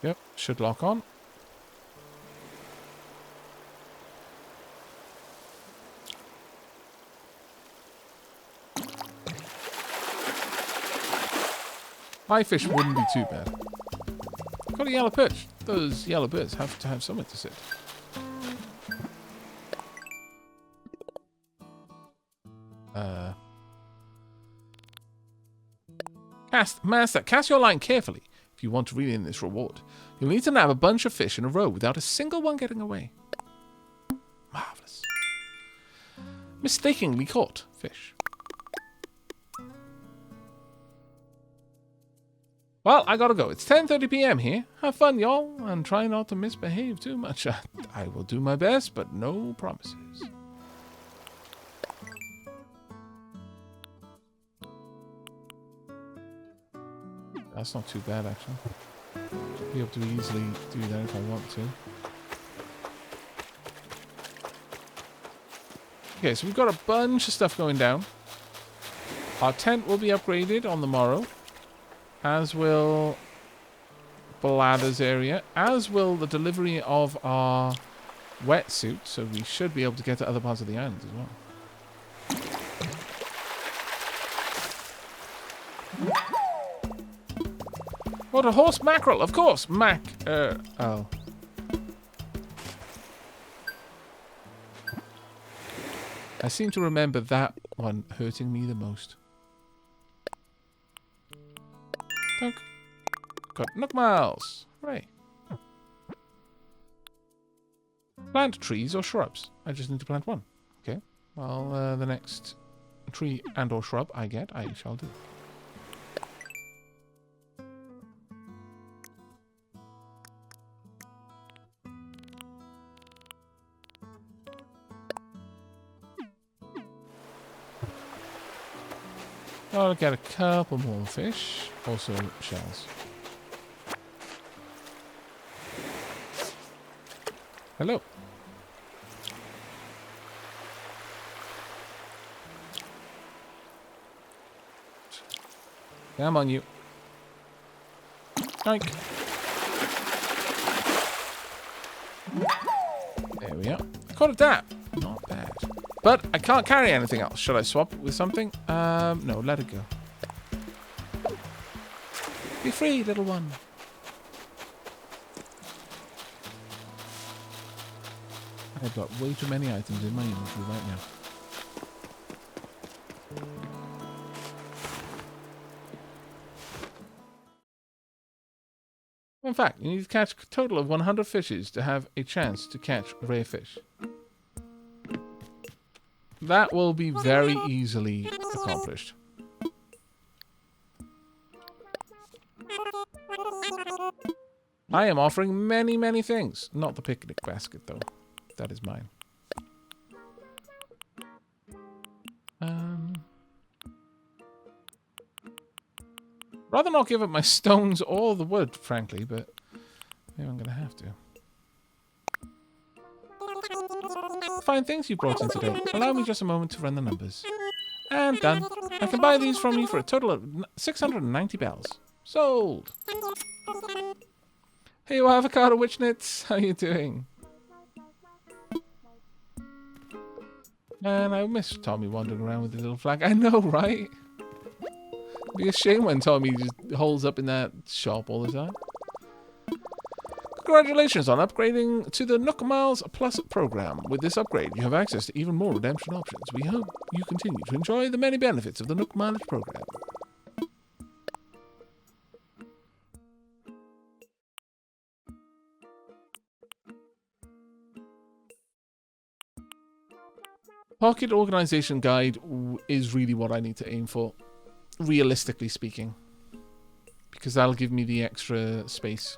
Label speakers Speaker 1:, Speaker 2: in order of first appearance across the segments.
Speaker 1: Yep, should lock on. My fish wouldn't be too bad. Got a yellow perch. Those yellow birds have to have somewhere to sit. Master, cast your line carefully if you want to reel in this reward. You'll need to nab a bunch of fish in a row without a single one getting away. Marvelous. Mistakenly caught fish. Well, I gotta go. It's 10:30 p.m. here. Have fun, y'all, and try not to misbehave too much. I will do my best, but no promises. That's not too bad, actually. I'll be able to easily do that if I want to. Okay, so we've got a bunch of stuff going down. Our tent will be upgraded on the morrow. As will Bladder's area. As will the delivery of our wetsuit. So we should be able to get to other parts of the island as well. What a horse mackerel, of course. Oh. I seem to remember that one hurting me the most. Dunk. Got nook miles. Hooray. Plant trees or shrubs. I just need to plant one. Okay. Well, the next tree and or shrub I get, I shall do. I'll get a couple more fish. Also shells. Hello. Come on, you. Yoink. There we are. Caught a dap. Not bad. But I can't carry anything else. Should I swap it with something? No, let it go. Be free, little one. I've got way too many items in my inventory right now. In fact, you need to catch a total of 100 fishes to have a chance to catch rare fish. That will be very easily accomplished. I am offering many, many things. Not the picnic basket, though. That is mine. Rather not give up my stones or the wood, frankly, but maybe I'm going to have to. Fine things you brought in today. Allow me just a moment to run the numbers. And done. I can buy these from you for a total of 690 bells. Sold. Hey, you avocado witchnits. How you doing? Man, I miss Tommy wandering around with his little flag. I know, right? It'd be a shame when Tommy just holds up in that shop all the time. Congratulations on upgrading to the Nook Miles Plus program. With this upgrade, you have access to even more redemption options. We hope you continue to enjoy the many benefits of the Nook Mileage program. Pocket Organization Guide is really what I need to aim for, realistically speaking, because that'll give me the extra space.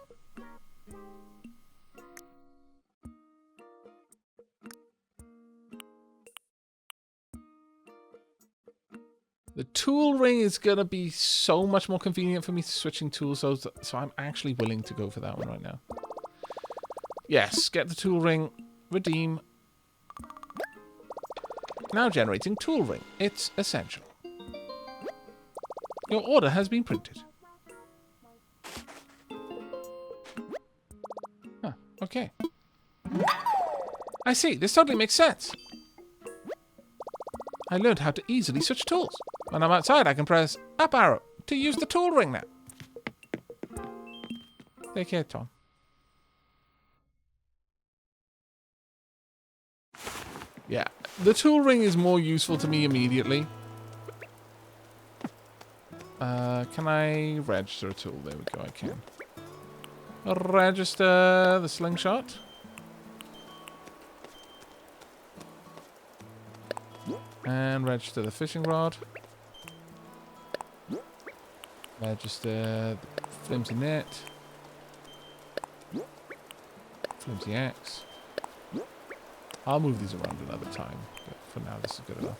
Speaker 1: The tool ring is going to be so much more convenient for me switching tools, so I'm actually willing to go for that one right now. Yes, get the tool ring, redeem. Now generating tool ring. It's essential. Your order has been printed. Okay. I see. This totally makes sense. I learned how to easily switch tools. When I'm outside, I can press up arrow to use the tool ring now. Take care, Tom. Yeah, the tool ring is more useful to me immediately. Can I register a tool? There we go, I can. Register the slingshot. And register the fishing rod. Register the flimsy net. Flimsy axe. I'll move these around another time, but for now this is good enough.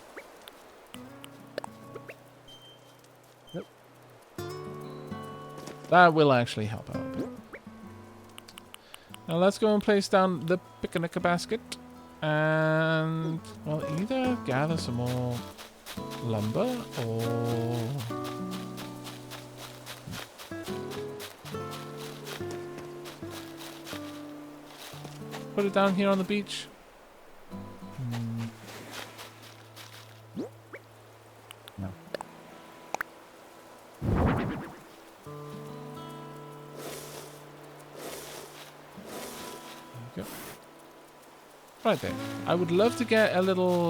Speaker 1: Yep. That will actually help out a bit. Now let's go and place down the picnic basket. And, well, either gather some more lumber or... put it down here on the beach. No. There you go. Right there. I would love to get a little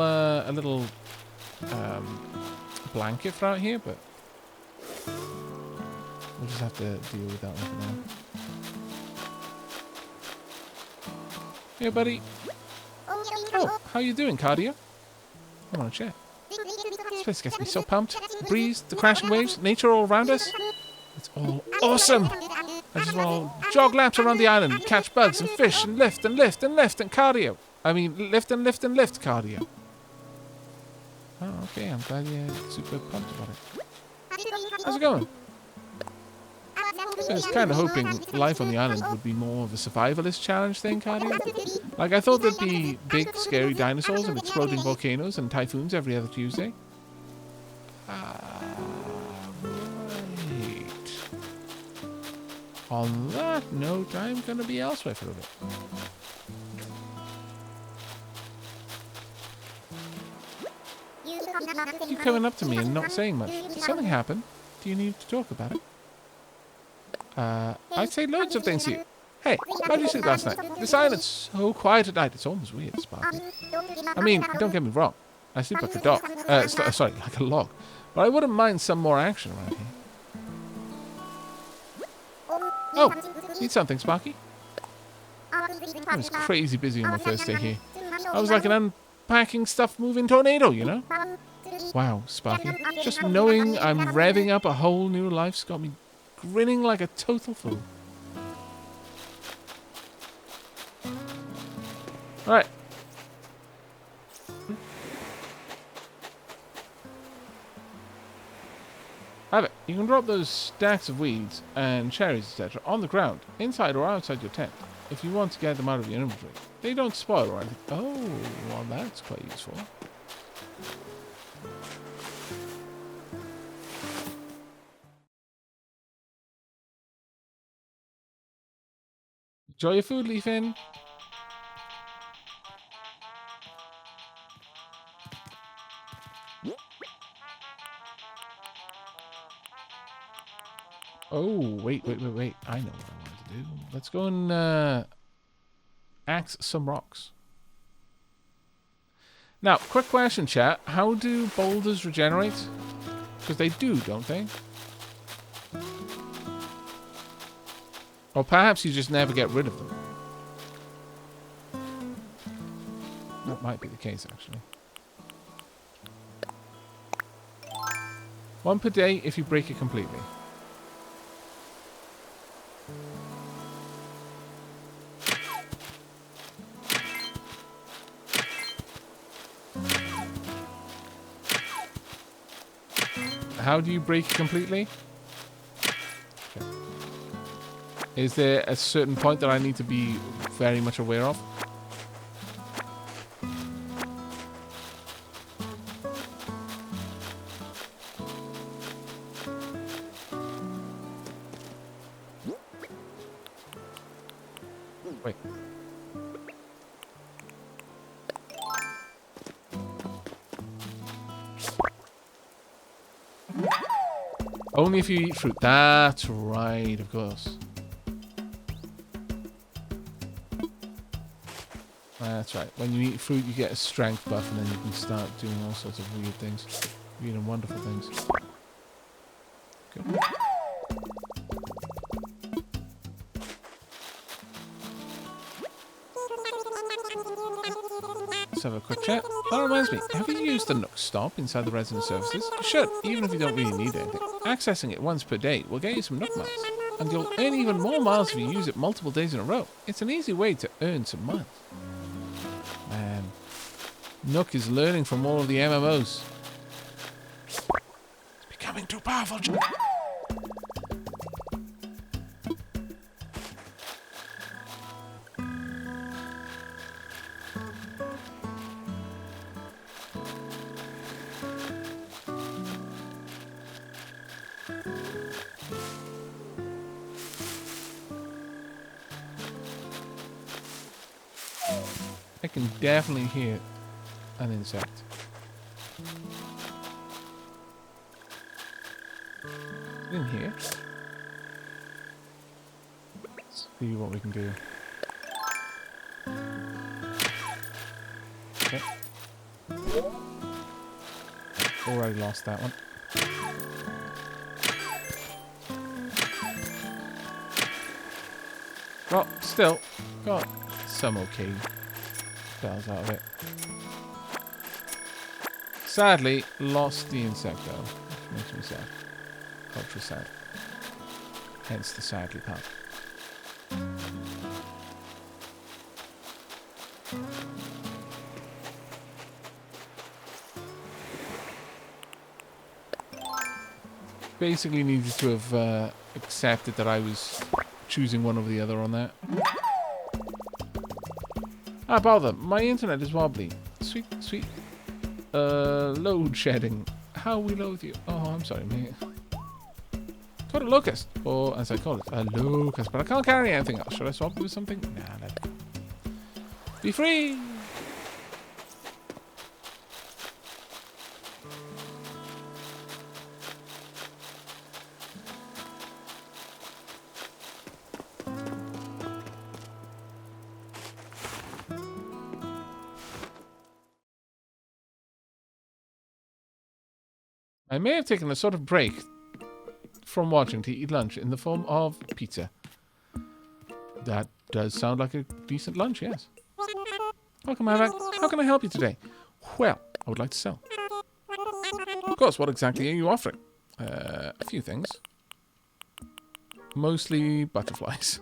Speaker 1: blanket for out here, but we'll just have to deal with that one for now. Hey, buddy. Oh, how you doing, Cardio? I want to chat. This place gets me so pumped. The breeze, the crashing waves, nature all around us. It's all awesome. I just want to jog laps around the island, catch bugs and fish, and lift and lift and lift and cardio. I mean, lift and lift and lift cardio. Oh, okay. I'm glad you're super pumped about it. How's it going? I was kind of hoping life on the island would be more of a survivalist challenge thing, Cardio. Like, I thought there'd be big, scary dinosaurs and exploding volcanoes and typhoons every other Tuesday. Right. On that note, I'm going to be elsewhere for a bit. You coming up to me and not saying much. Did something happen? Do you need to talk about it? I'd say loads of things to you. Hey, how did you sleep last night? This island's so quiet at night. It's almost weird, Sparky. I mean, don't get me wrong. I sleep like a dog. Sorry, like a log. But I wouldn't mind some more action around here. Oh, need something, Sparky? I was crazy busy on my first day here. I was like an unpacking stuff moving tornado, you know? Wow, Sparky. Just knowing I'm revving up a whole new life's got me grinning like a total fool. Alright. Aavak, you can drop those stacks of weeds and cherries, etc. on the ground, inside or outside your tent, if you want to get them out of your inventory. They don't spoil or anything. Oh, well, that's quite useful. Enjoy your food, Leafin. Oh, wait. I know what I want to do. Let's go and axe some rocks. Now, quick question, chat. How do boulders regenerate? Because they do, don't they? Or perhaps you just never get rid of them. That might be the case, actually. 1 per day if you break it completely. How do you break it completely? Okay. Is there a certain point that I need to be very much aware of? Wait. Only if you eat fruit. That's right, of course. That's right. When you eat fruit, you get a strength buff, and then you can start doing all sorts of weird things. Weird and wonderful things. Good. Let's have a quick chat. That reminds me, have you used the Nook Stop inside the resident services? You should, even if you don't really need anything. Accessing it once per day will get you some Nook miles, and you'll earn even more miles if you use it multiple days in a row. It's an easy way to earn some miles. Man, Nook is learning from all of the MMOs. It's becoming too powerful. I can definitely hear an insect. In here. Let's see what we can do. Okay. Already lost that one. Well, still got some okay spells out of it. Sadly, lost the insect though, which makes me sad. Ultra sad. Hence the sadly part. Basically needed to have accepted that I was choosing one over the other on that. Ah, bother. My internet is wobbly. Sweet, sweet. Load shedding. How we loathe you. Oh, I'm sorry, mate. Got a locust. Or, as I call it, a locust. But I can't carry anything else. Should I swap it with something? Nah, let it go. Be free! I may have taken a sort of break from watching to eat lunch in the form of pizza. That does sound like a decent lunch, yes. Welcome, Aavak. How can I help you today? Well, I would like to sell. Of course, what exactly are you offering? A few things. Mostly butterflies.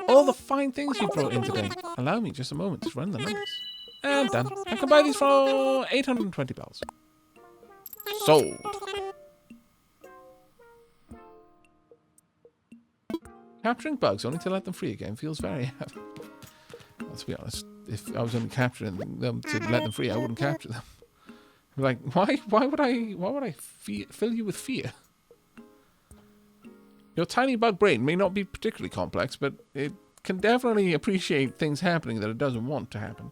Speaker 1: All the fine things you brought in today. Allow me just a moment to run the numbers. And done. I can buy these for 820 bells. Sold. Capturing bugs only to let them free again feels very heavy. Let's be honest. If I was only capturing them to let them free, I wouldn't capture them. Like, why would I fill you with fear? Your tiny bug brain may not be particularly complex, but it can definitely appreciate things happening that it doesn't want to happen.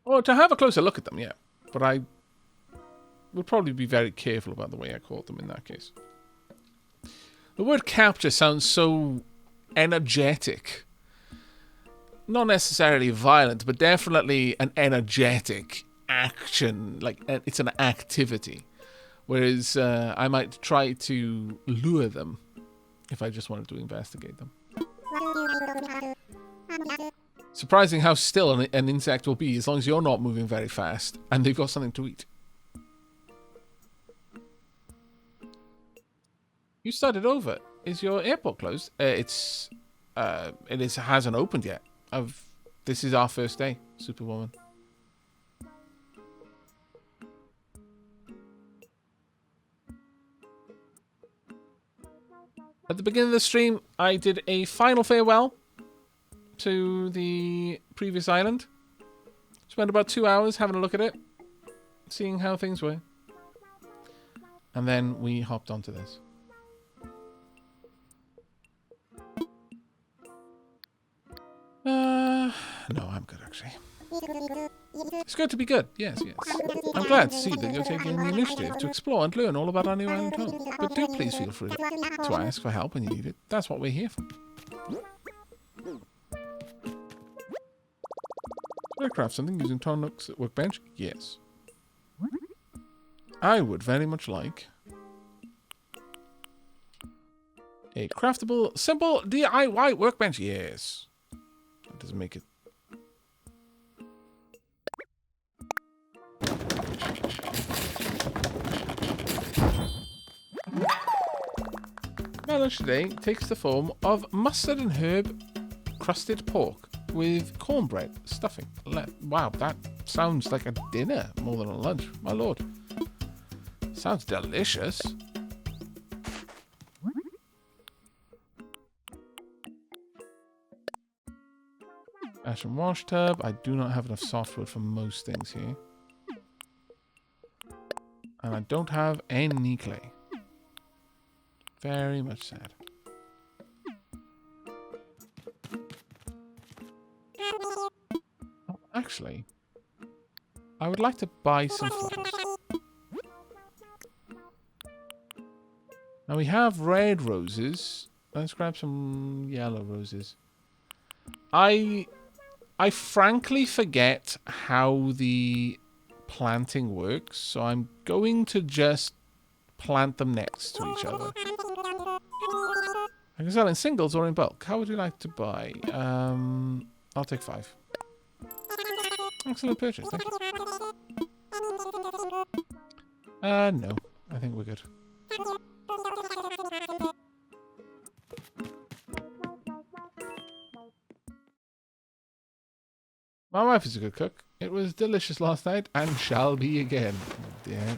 Speaker 1: Or to have a closer look at them, yeah. But I would probably be very careful about the way I caught them in that case. The word capture sounds so energetic. Not necessarily violent, but definitely an energetic action. Like, it's an activity. Whereas I might try to lure them if I just wanted to investigate them. Surprising how still an insect will be as long as you're not moving very fast and they've got something to eat. You started over. Is your airport closed? It hasn't opened yet. This is our first day, Superwoman. At the beginning of the stream, I did a final farewell to the previous island. Spent about 2 hours having a look at it, seeing how things were. And then we hopped onto this. No, I'm good, actually. It's good to be good. Yes, yes. I'm glad to see that you're taking the initiative to explore and learn all about our new island home. But do please feel free to ask for help when you need it. That's what we're here for. Should I craft something using Tornook's workbench? Yes. I would very much like a craftable, simple DIY workbench. Yes. That doesn't make it. My lunch today takes the form of mustard and herb crusted pork with cornbread stuffing. Wow, that sounds like a dinner more than a lunch. My lord. Sounds delicious. Ash and wash tub. I do not have enough softwood for most things here. And I don't have any clay. Very much sad. Oh, actually, I would like to buy some flowers. Now we have red roses. Let's grab some yellow roses. I frankly forget how the planting works, so I'm going to just plant them next to each other. I can sell in singles or in bulk. How would you like to buy? I'll take 5. Excellent purchase, thank you. No. I think we're good. My wife is a good cook. It was delicious last night and shall be again. Yeah.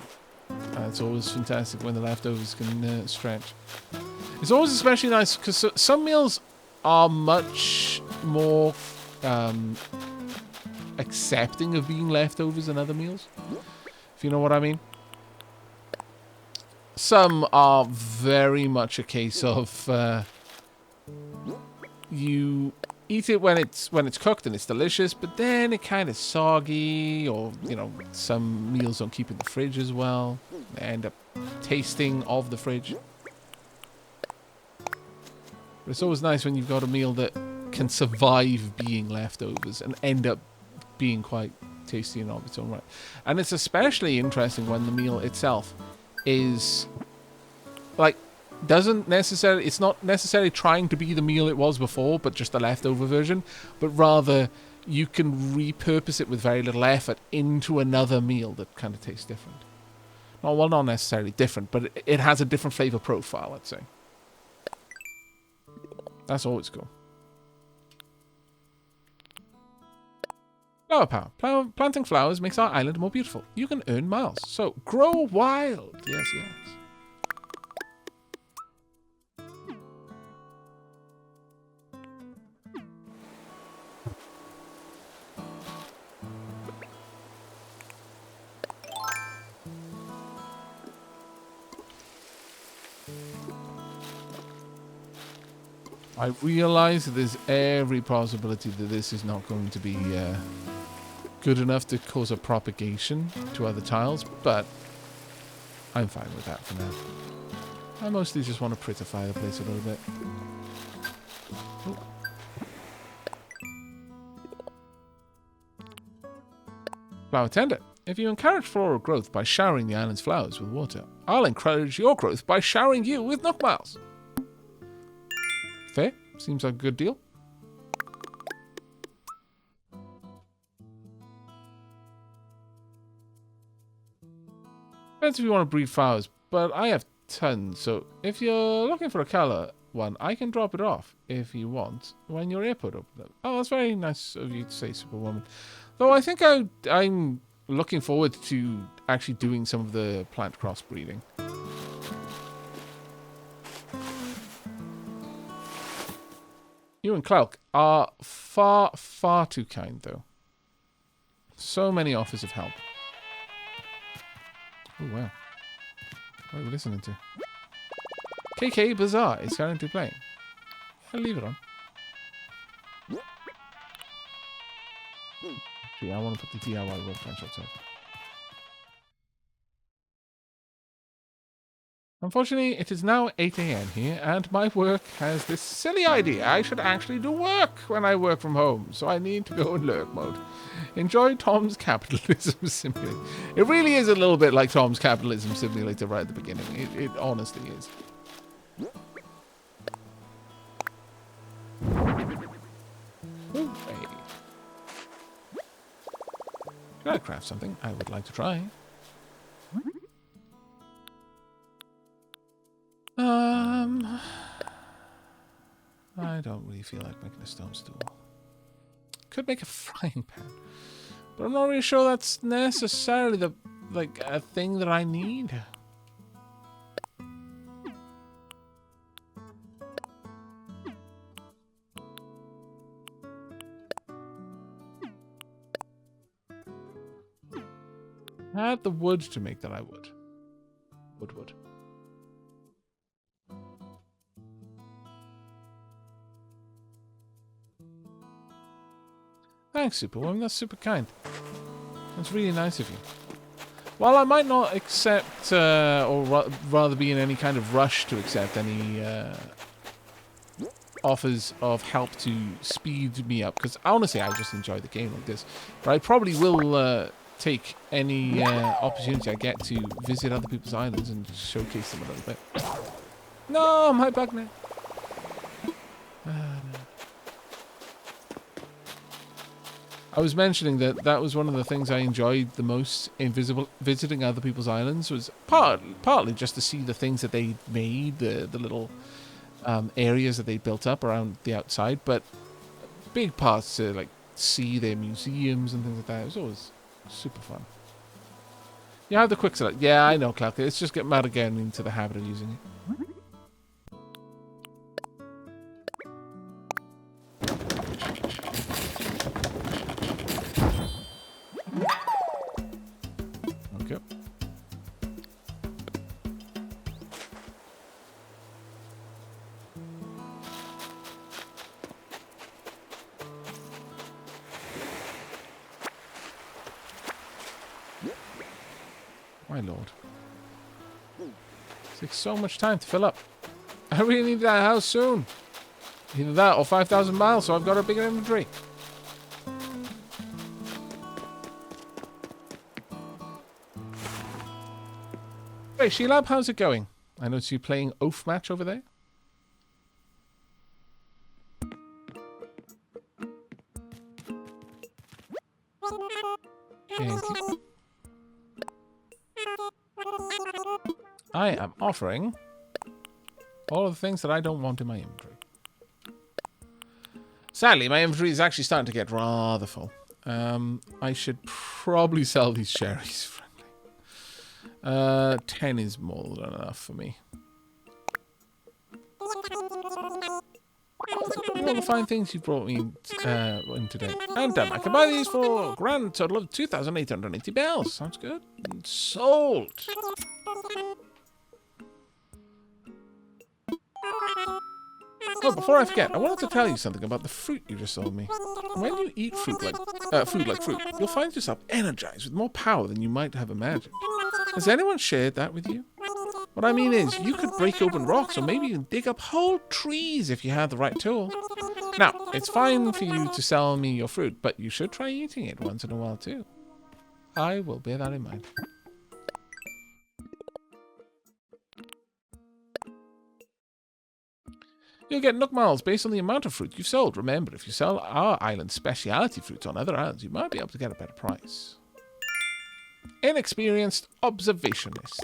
Speaker 1: It's always fantastic when the leftovers can stretch. It's always especially nice because some meals are much more accepting of being leftovers than other meals. If you know what I mean. Some are very much a case of you eat it when it's cooked and it's delicious, but then it kind of soggy, or you know, some meals don't keep in the fridge as well. They end up tasting of the fridge. But it's always nice when you've got a meal that can survive being leftovers and end up being quite tasty in of its own right. And it's especially interesting when the meal itself is like it's not necessarily trying to be the meal it was before, but just a leftover version, but rather you can repurpose it with very little effort into another meal that kind of tastes different. Oh, well, not necessarily different, but it has a different flavor profile, let's say. That's always cool. Flower power. Planting flowers makes our island more beautiful. You can earn miles. So, grow wild. Yes, yes. I realize that there's every possibility that this is not going to be good enough to cause a propagation to other tiles, but I'm fine with that for now. I mostly just want to prettify the place a little bit. Ooh. Flower tender. If you encourage floral growth by showering the island's flowers with water, I'll encourage your growth by showering you with Nook Miles. Fair. Seems like a good deal. Depends if you want to breed flowers, but I have tons, so if you're looking for a colour one, I can drop it off if you want when your airport opens up. Oh, that's very nice of you to say, Superwoman. Though I think I'm looking forward to actually doing some of the plant crossbreeding. You and Clark are far, far too kind, though. So many offers of help. Oh, wow. What are we listening to? KK Bazaar is currently playing. I'll leave it on. Actually, I want to put the DIY workbench outside. Unfortunately, it is now 8 AM here, and my work has this silly idea. I should actually do work when I work from home, so I need to go in lurk mode. Enjoy Tom's Capitalism Simulator. It really is a little bit like Tom's Capitalism Simulator right at the beginning. It honestly is. Ooh, hey. Can I craft something I would like to try? I don't really feel like making a stone stool. Could make a frying pan, but I'm not really sure that's necessarily a thing that I need. I had the wood to make that I would. Wood. Thanks, Superwoman. That's super kind. That's really nice of you. While I might not accept, or rather be in any kind of rush to accept any offers of help to speed me up, because honestly, I just enjoy the game like this. But I probably will take any opportunity I get to visit other people's islands and showcase them a little bit. No, my bug net. No. I was mentioning that was one of the things I enjoyed the most in visiting other people's islands, was partly just to see the things that they made, the little areas that they built up around the outside, but big parts to like see their museums and things like that. It was always super fun. You have the quick select. Yeah, I know, Clark. Let's just get mad again into the habit of using it. My lord. It takes so much time to fill up. I really need that house soon. Either that or 5,000 miles, so I've got a bigger inventory. Hey, Sheilab, how's it going? I noticed you playing Oath Match over there. Thank you. I am offering all of the things that I don't want in my inventory. Sadly, my inventory is actually starting to get rather full. I should probably sell these cherries, frankly. 10 is more than enough for me. All the fine things you brought me in today. And I can buy these for a grand total of 2,880 bells. Sounds good. Sold. Oh, before I forget, I wanted to tell you something about the fruit you just sold me. When you eat food like fruit, you'll find yourself energized with more power than you might have imagined. Has anyone shared that with you? What I mean is, you could break open rocks, or maybe even dig up whole trees if you had the right tool. Now, it's fine for you to sell me your fruit, but you should try eating it once in a while too. I will bear that in mind. You'll get Nook Miles based on the amount of fruit you've sold. Remember, if you sell our island's specialty fruits on other islands, you might be able to get a better price. Inexperienced observationist.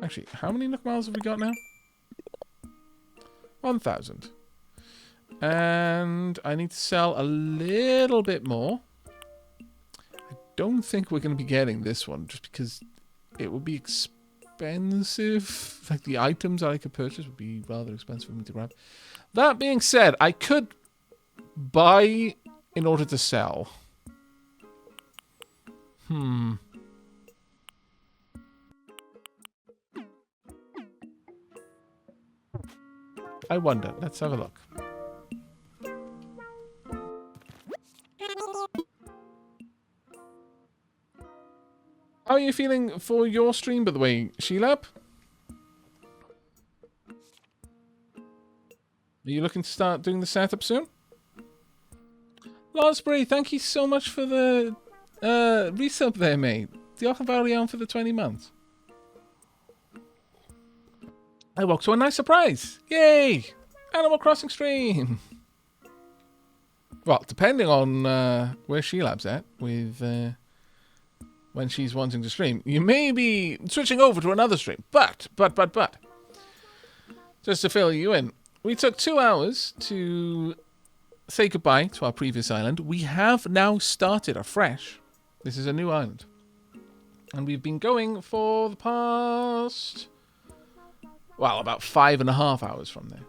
Speaker 1: Actually, how many Nook Miles have we got now? 1,000. And I need to sell a little bit more. I don't think we're going to be getting this one, just because it would be expensive. Like, the items that I could purchase would be rather expensive for me to grab. That being said, I could buy in order to sell? I wonder. Let's have a look. How are you feeling for your stream, by the way, Sheelab? Are you looking to start doing the setup soon? Losbury, thank you so much for the resub there, mate. Diolch yn fawr iawn for the 20 months. I walked to a nice surprise. Yay! Animal Crossing stream. Well, depending on where Sheelab's at with when she's wanting to stream, you may be switching over to another stream. But, just to fill you in, we took 2 hours to say goodbye to our previous island. We have now started afresh. This is a new island. And we've been going for the past, well, about 5.5 hours from there.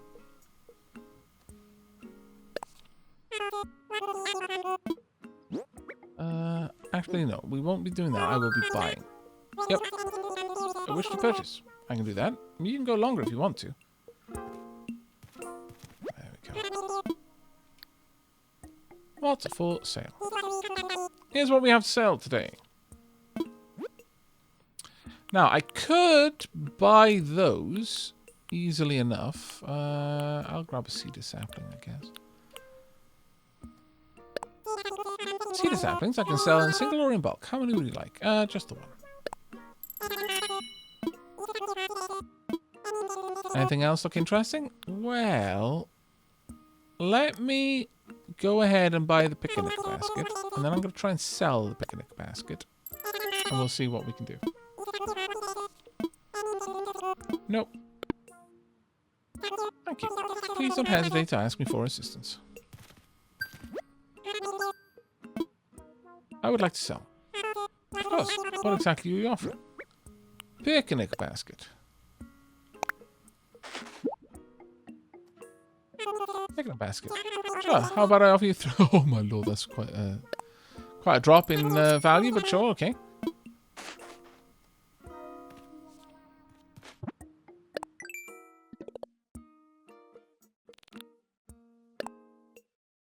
Speaker 1: Actually, no. We won't be doing that. I will be buying. Yep. I wish to purchase. I can do that. You can go longer if you want to. There we go. What's for sale? Here's what we have to sell today. Now, I could buy those easily enough. I'll grab a cedar sapling, I guess. Cedar saplings I can sell in single or in bulk. How many would you like? Just the one. Anything else look interesting? Well, let me go ahead and buy the picnic basket. And then I'm going to try and sell the picnic basket. And we'll see what we can do. Nope. Thank you. Please don't hesitate to ask me for assistance. I would like to sell. Of course. What exactly are you offering? Picnic basket. Picnic basket. Sure. How about I offer you oh my lord, that's quite a drop in value, but sure, okay.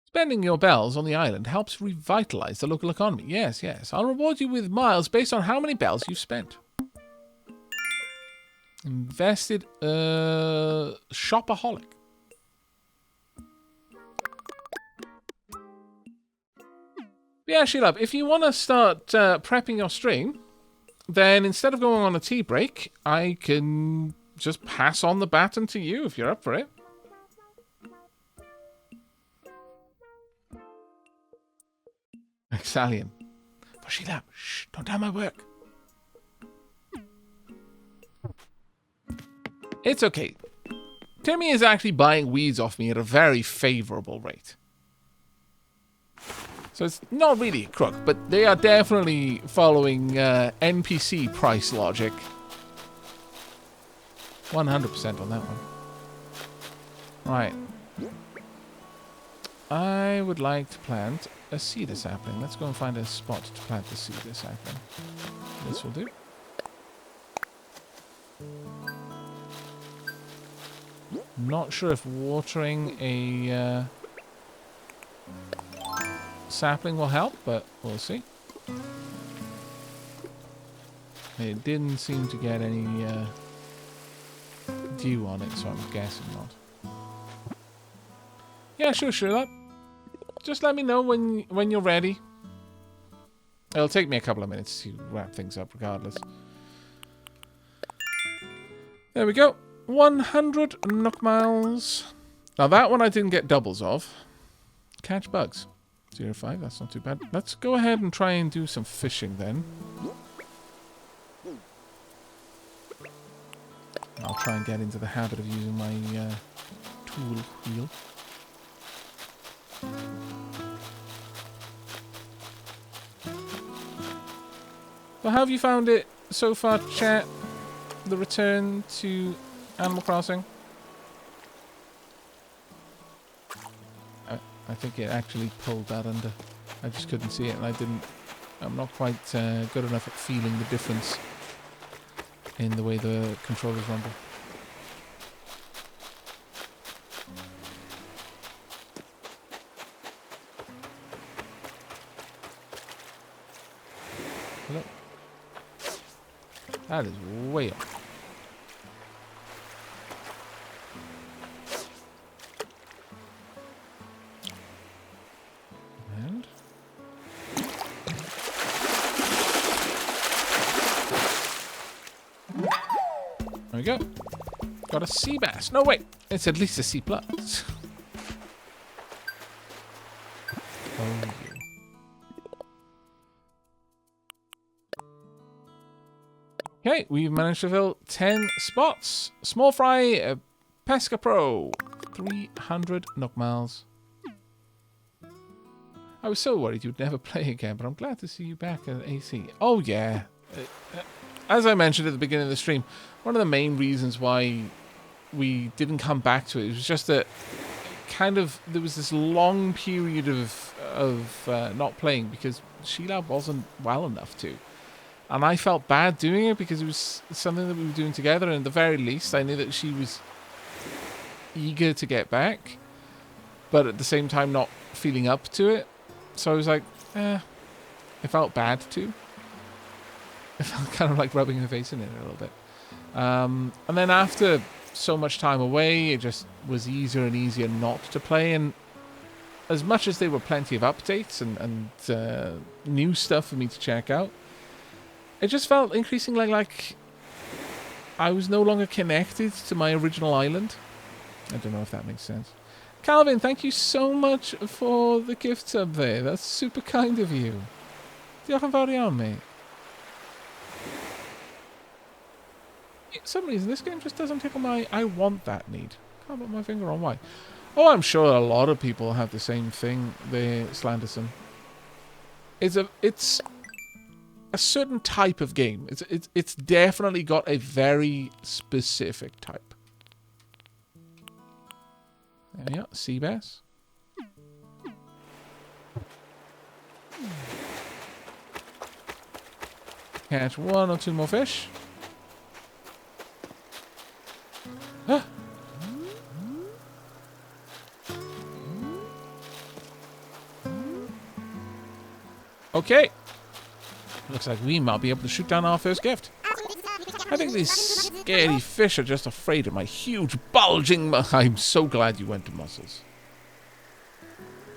Speaker 1: Spending your bells on the island helps revitalize the local economy. Yes, yes. I'll reward you with miles based on how many bells you've spent. Invested, shopaholic. Yeah, Sheila, if you want to start prepping your stream, then instead of going on a tea break, I can just pass on the baton to you if you're up for it. Exalian. For Sheila, shh, don't tell my work. It's okay. Timmy is actually buying weeds off me at a very favorable rate. So it's not really a crook, but they are definitely following NPC price logic. 100% on that one. Right. I would like to plant a cedar sapling. Let's go and find a spot to plant the cedar sapling. This will do. Not sure if watering a sapling will help, but we'll see. It didn't seem to get any dew on it, so I'm guessing not. Yeah, sure. Just let me know when you're ready. It'll take me a couple of minutes to wrap things up regardless. There we go. 100 Nook miles. Now that one I didn't get doubles of. Catch bugs. 0.5, that's not too bad. Let's go ahead and try and do some fishing then. I'll try and get into the habit of using my tool wheel. Well, how have you found it so far, chat? The return to Animal Crossing? I think it actually pulled that under. I just couldn't see it, and I'm not quite good enough at feeling the difference in the way the controllers rumble. Hello? That is way up. And there we go. Got a sea bass. No, wait. It's at least a C+. Oh, you. Okay, we've managed to fill 10 spots. Small fry, Pesca Pro, 300 Nook miles. I was so worried you'd never play again, but I'm glad to see you back at AC. Oh, yeah. As I mentioned at the beginning of the stream, one of the main reasons why we didn't come back to it was just that there was this long period of not playing because Sheila wasn't well enough to. And I felt bad doing it because it was something that we were doing together, and at the very least I knew that she was eager to get back, but at the same time not feeling up to it. So I was like, I felt bad too. I felt kind of like rubbing her face in it a little bit. And then after so much time away, it just was easier and easier not to play. And as much as there were plenty of updates and new stuff for me to check out, it just felt increasingly like I was no longer connected to my original island. I don't know if that makes sense. Calvin, thank you so much for the gift sub there. That's super kind of you. Diolch yn fawr iawn, mate. For some reason, this game just doesn't tickle my I want that need. Can't put my finger on why. Oh, I'm sure a lot of people have the same thing there, Slanderson. It's a certain type of game. It's definitely got a very specific type. There we are, sea bass. Catch 1 or 2 more fish. Ah. Okay. Looks like we might be able to shoot down our first gift. I think these scary fish are just afraid of my huge bulging I'm so glad you went to mussels.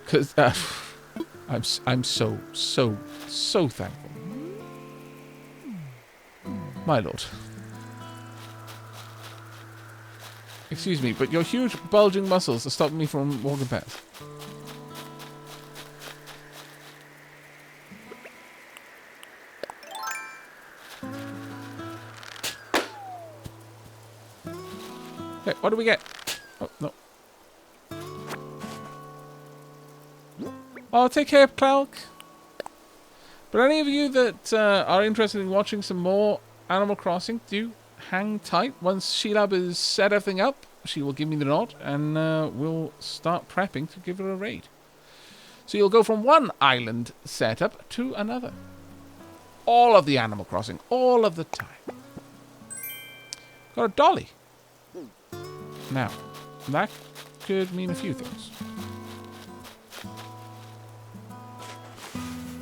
Speaker 1: Because I'm so thankful. My lord. Excuse me, but your huge bulging muscles are stopping me from walking past. Okay, what do we get? Oh, no. Oh, take care, Cloud. But any of you that are interested in watching some more Animal Crossing, do hang tight. Once Sheila has set everything up, she will give me the nod, and we'll start prepping to give her a raid. So you'll go from one island setup to another. All of the Animal Crossing, all of the time. Got a dolly. Now, that could mean a few things.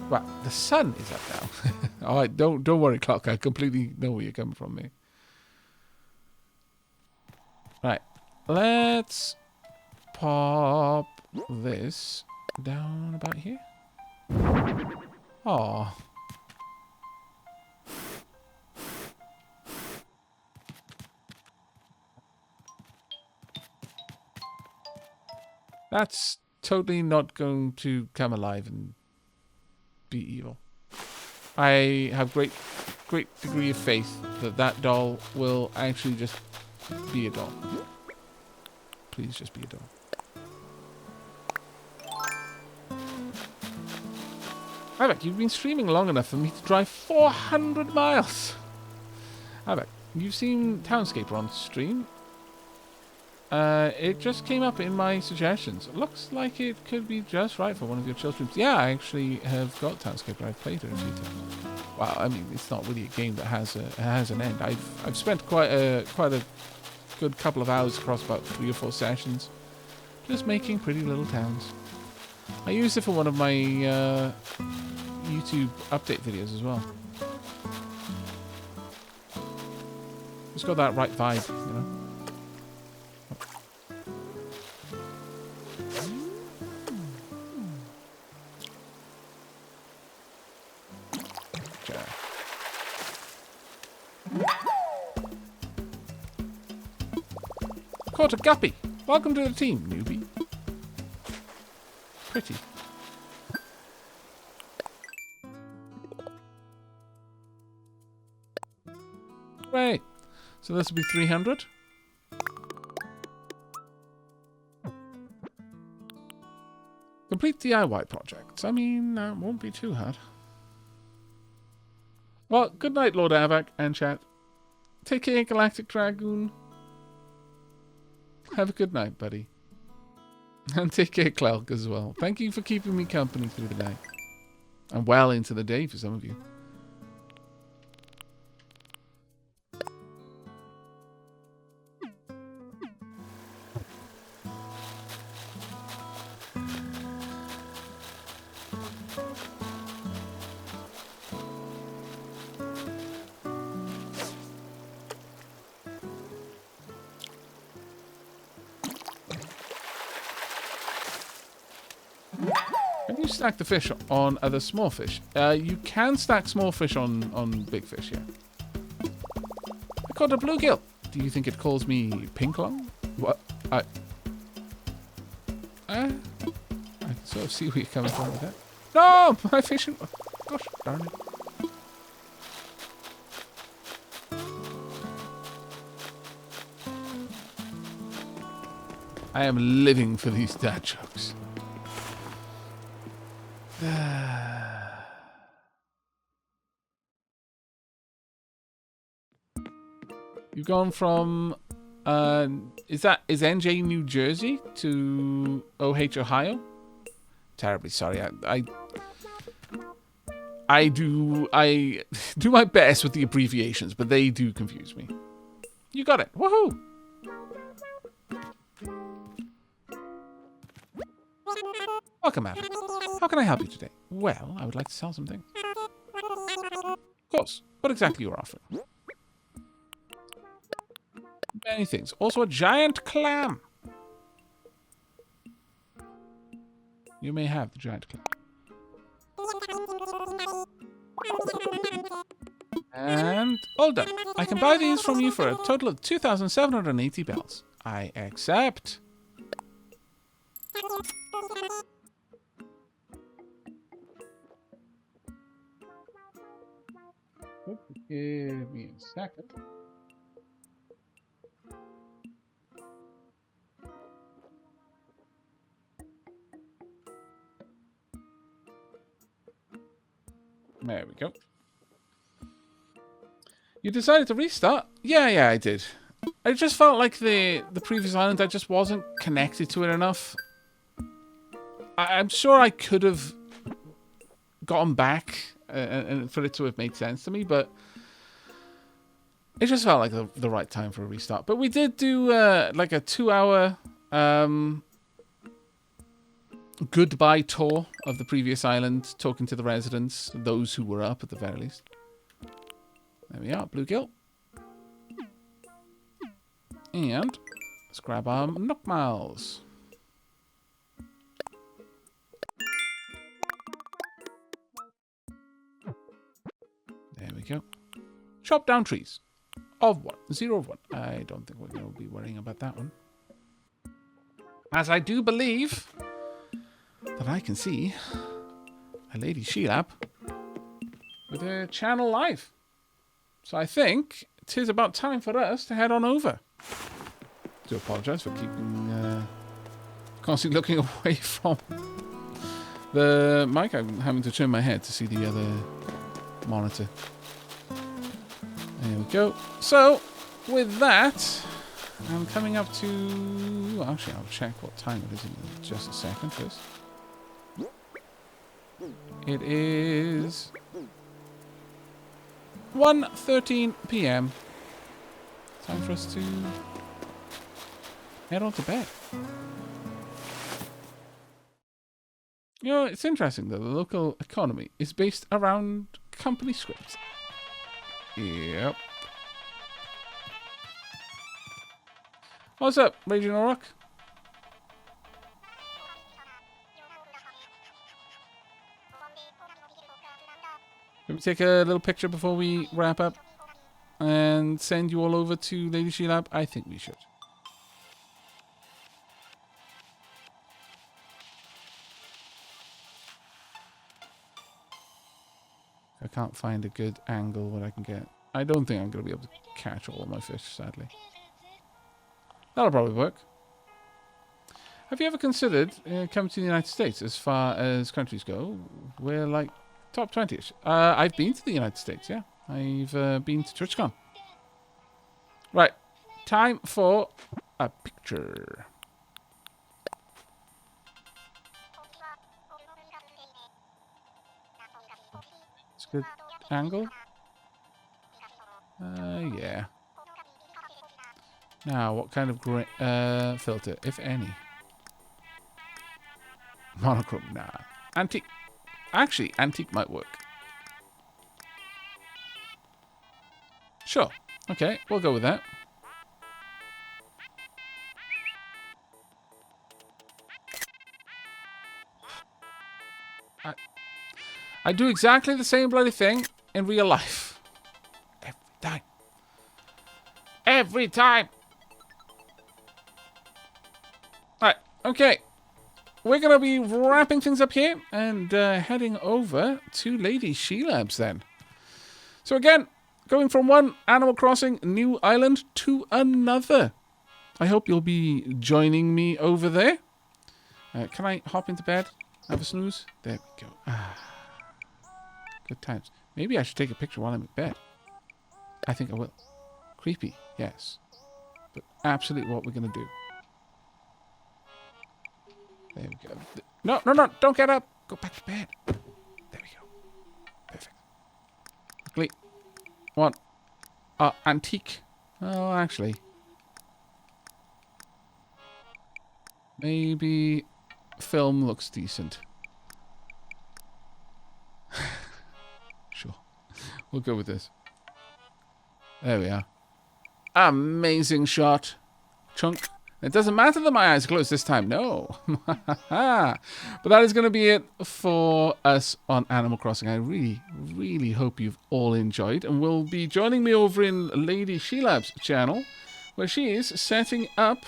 Speaker 1: Well, the sun is up now. All right, don't worry, Clock. I completely know where you're coming from, mate. Right, let's pop this down about here. Oh. That's totally not going to come alive and be evil. I have great degree of faith that that doll will actually just be a doll. Please just be a doll. Aavak, you've been streaming long enough for me to drive 400 miles. Aavak, you've seen Townscaper on stream. it just came up in my suggestions. Looks like it could be just right for one of your chill streams. Yeah, I actually have got Townscape. I've played it a few times. Well, I mean, it's not really a game that has an end. I've spent quite a good couple of hours across about 3 or 4 sessions, just making pretty little towns. I used it for one of my YouTube update videos as well. It's got that right vibe, you know. Caught a guppy. Welcome to the team, newbie. Pretty. Right. So this will be 300. Complete DIY projects. I mean, that won't be too hard. Well, good night, Lord Aavak and chat. Take care, Galactic Dragoon. Have a good night, buddy. And take care, Clelk, as well. Thank you for keeping me company through the night. And well into the day for some of you. Can you stack the fish on other small fish? You can stack small fish on big fish, yeah. I caught a bluegill. Do you think it calls me pink lung? What? I can sort of see where you're coming from with that. No! My fishing... Gosh, darn it. I am living for these dad jokes. You've gone from is NJ New Jersey to OH Ohio? Terribly sorry. I do my best with the abbreviations, but they do confuse me. You got it. Woohoo! Welcome, Adam. How can I help you today? Well, I would like to sell something. Of course. What exactly you're offering? Many things. Also a giant clam. You may have the giant clam. And all done. I can buy these from you for a total of 2,780 bells. I accept. Give me a second. There we go. You decided to restart? Yeah, I did. I just felt like the previous island, I just wasn't connected to it enough. I'm sure I could have gotten back and for it to have made sense to me, but it just felt like the right time for a restart. But we did do like a 2-hour goodbye tour of the previous island, talking to the residents, those who were up at the very least. There we are, bluegill. And let's grab our knockmouths. There we go. Chop down trees. Of 1. 0 of 1. I don't think we're going to be worrying about that one. As I do believe that I can see a Lady Sheelap with her channel live. So I think it is about time for us to head on over. I do apologise for keeping constantly looking away from the mic. I'm having to turn my head to see the other monitor. There we go. So, with that, I'm coming up to... Actually, I'll check what time it is in just a second first. It is 1:13 p.m. Time for us to head on to bed. You know, it's interesting that the local economy is based around company scripts. Yep. What's up, Regional Rock? Let me take a little picture before we wrap up and send you all over to Lady Sheelab. I think we should. I can't find a good angle where I can get. I don't think I'm going to be able to catch all of my fish, sadly. That'll probably work. Have you ever considered coming to the United States as far as countries go? We're like top 20-ish. I've been to the United States, yeah. I've been to TwitchCon. Right. Time for a picture. It's a good angle. Yeah. Now, what kind of filter, if any? Monochrome, nah. Antique. Actually, antique might work. Sure. Okay, we'll go with that. I do exactly the same bloody thing in real life. Every time. Every time. Right, okay. We're going to be wrapping things up here and heading over to Lady Sheelab's then. So again, going from one Animal Crossing new island to another. I hope you'll be joining me over there. Can I hop into bed? Have a snooze? There we go. Ah, good times. Maybe I should take a picture while I'm in bed. I think I will. Creepy, yes. But absolutely what we're going to do. There we go. No, no, no. Don't get up. Go back to bed. There we go. Perfect. Quickly. One. Antique. Oh, actually. Maybe film looks decent. Sure. We'll go with this. There we are. Amazing shot. Chunk. It doesn't matter that my eyes are closed this time. No. But that is going to be it for us on Animal Crossing. I really, really hope you've all enjoyed. And will be joining me over in Lady Sheelab's channel, where she is setting up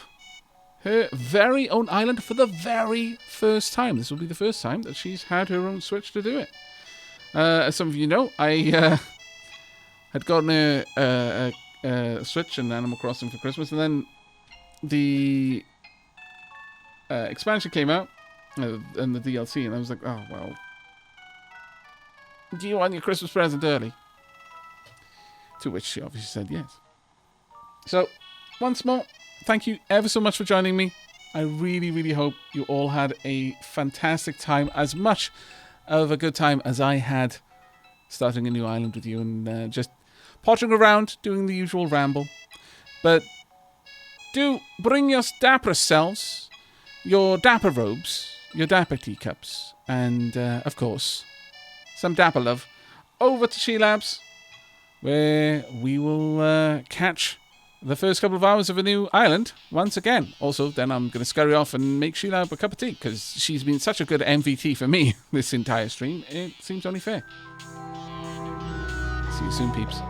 Speaker 1: her very own island for the very first time. This will be the first time that she's had her own Switch to do it. As some of you know, I had gotten a Switch and Animal Crossing for Christmas, and then the expansion came out and the DLC, and I was like, oh, well, do you want your Christmas present early? To which she obviously said yes. So, once more, thank you ever so much for joining me. I really, really hope you all had a fantastic time, as much of a good time as I had starting a new island with you and just pottering around, doing the usual ramble. But do bring your dapper selves, your dapper robes, your dapper teacups, and, of course, some dapper love over to Sheelab's, where we will catch the first couple of hours of a new island once again. Also, then I'm going to scurry off and make Sheelab a cup of tea, because she's been such a good MVT for me this entire stream. It seems only fair. See you soon, peeps.